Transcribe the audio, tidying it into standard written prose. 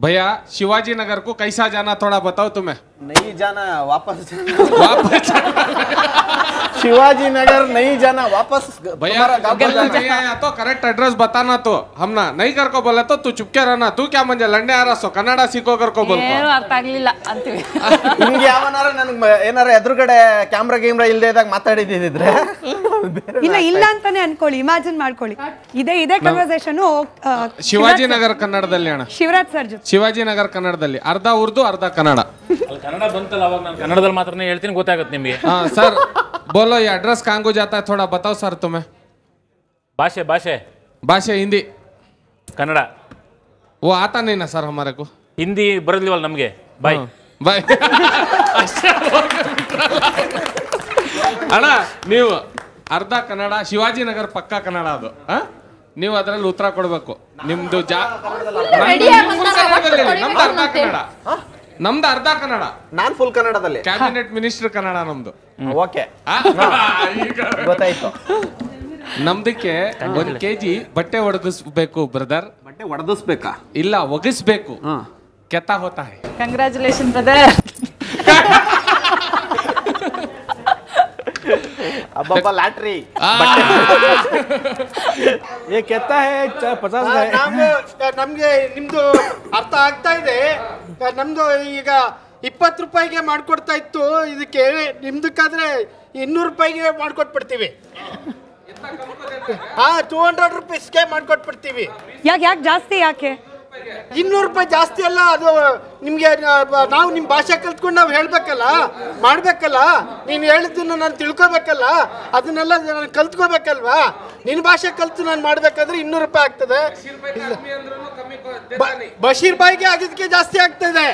भैया शिवाजी नगर को कैसा जाना थोड़ा बताओ तुम्हें। नहीं जाना वापस शिवाजी नगर नहीं जाना वापस। भैया या तो करेक्ट एड्रेस बताना तो हम ना नहीं कर को बोले तो तू चुपके रहना। तू क्या मंजे लंडे आ रहा कನ್ನಡ ಸಿಕ್ಕೋಗರ್ ಕೋ ಬೋಲ್ಕೋ ಏನು ಅರ್ಥ ಆಗ್ಲಿಲ್ಲ ಅಂತೀವಿ. ನಿಮ್ಗೆ ಯಾವನಾರ ನನಗೆ ಏನಾರ ಎದುರುಗಡೆ ಕ್ಯಾಮ್ರಾ ಇಲ್ಲದೆ ಇದ್ದಾಗ ಮಾತಾಡಿದ್ದಿದ್ರೆ ಇಲ್ಲ ಅಂತಾನೆ ಅನ್ಕೊಳ್ಳಿ, ಇಮ್ಯಾಜಿನ್ ಮಾಡ್ಕೊಳ್ಳಿ. ಇದೇ ಕನ್ವರ್ಸೇಷನ್ ಶಿವಾಜಿ ನಗರ ಕನ್ನಡದಲ್ಲಿ ಅಣ್ಣ, ಶಿವರಾಜ್ ಸರ್ ಜೊತೆ. ಶಿವಾಜಿ ನಗರ ಕನ್ನಡದಲ್ಲಿ ಅರ್ಧ ಉರ್ದು ಅರ್ಧ ಕನ್ನಡ. ಕನ್ನಡ ಬಂತಲ್ಲ ಅವಾಗ ನಾನು ಕನ್ನಡದಲ್ಲಿ ಮಾತ್ರ ಹೇಳ್ತೀನಿ, ಗೊತ್ತಾಗುತ್ತೆ ನಿಮಗೆ. हाँ सर बोलो ये एड्रेस कहाँ को जाता है थोड़ा बताओ सर तुम्हें। ಭಾಷೆ ಭಾಷೆ भाषा हिंदी ಕನ್ನಡ वो आता नहीं ना सर हमारे को। ಹಿಂದಿ ಬರಲಿವಲ್ಲ ನಮಗೆ. ಬಾಯ್ ಬಾಯ್ ಅಣ್ಣ ನೀವು ಅರ್ಧ ಕನ್ನಡ, ಶಿವಾಜಿನಗರ ಪಕ್ಕ ಕನ್ನಡ ಅದು. ನೀವು ಅದರಲ್ಲಿ ಉತ್ತರ ಕೊಡ್ಬೇಕು. ನಿಮ್ದು ನಮ್ದು ಅರ್ಧ ಕನ್ನಡ, ನಮ್ದು ಅರ್ಧ ಕನ್ನಡ, ನಾನ್ ಫುಲ್ ಕನ್ನಡದಲ್ಲಿ. ಕ್ಯಾಬಿನೆಟ್ ಮಿನಿಸ್ಟರ್ ಕನ್ನಡ ನಮ್ದು. ಓಕೆ ಗೊತ್ತಾಯ್ತು. ನಮ್ದಕ್ಕೆ 1 kg ಬಟ್ಟೆ ಒಣಗಿಸ್ಬೇಕು ಬ್ರದರ್. ಬಟ್ಟೆ ಒಡೆದಿಸ್ಬೇಕಾ? ಇಲ್ಲ ಒಗಿಸ್ಬೇಕು. ಕೆತ್ತ ಹೋತಾ ಹೈ. Congratulation brother. ಅಬ್ಬಬ್ಬ ಲ್ಯಾಟ್ರಿ ये कहता है 50 ನಮ್ಗೆ ನಿಮ್ದು ಅರ್ಥ ಆಗ್ತಾ ಇದೆ. ನಮ್ದು ಈಗ 20 ರೂಪಾಯಿಗೆ ಮಾಡ್ಕೊಡ್ತಾ ಇತ್ತು, ಇದಕ್ಕೆ ನಿಮ್ದಕ್ಕಾದ್ರೆ 200 ರೂಪಾಯಿಗೆ ಮಾಡ್ಕೊಟ್ಬಿಡ್ತೀವಿ. 200 ರುಪೀಸ್ಗೆ ಮಾಡ್ಕೊಟ್ಬಿಡ್ತೀವಿ. ಯಾಕೆ ಜಾಸ್ತಿ ಯಾಕೆ? 200 ರೂಪಾಯಿ ಜಾಸ್ತಿ ಅಲ್ಲ, ಅದು ನಿಮ್ಗೆ ನಾವು ನಿಮ್ಮ ಭಾಷೆ ಕಲ್ತ್ಕೊಂಡು ನಾವು ಹೇಳ್ಬೇಕಲ್ಲ, ಮಾಡ್ಬೇಕಲ್ಲ. ನೀನು ಹೇಳಿದ್ದನ್ನ ನಾನು ತಿಳ್ಕೊಬೇಕಲ್ಲ, ಅದನ್ನೆಲ್ಲ ನಾನು ಕಲ್ತ್ಕೋಬೇಕಲ್ವಾ. ನಿನ್ನ ಭಾಷೆ ಕಲ್ತು ನಾನು ಮಾಡ್ಬೇಕಂದ್ರೆ 200 ರೂಪಾಯಿ ಆಗ್ತದೆ. ಬಶೀರ್ ಬಾಯಿಗೆ ಆಗಿದ್ದಕ್ಕೆ ಜಾಸ್ತಿ ಆಗ್ತದೆ.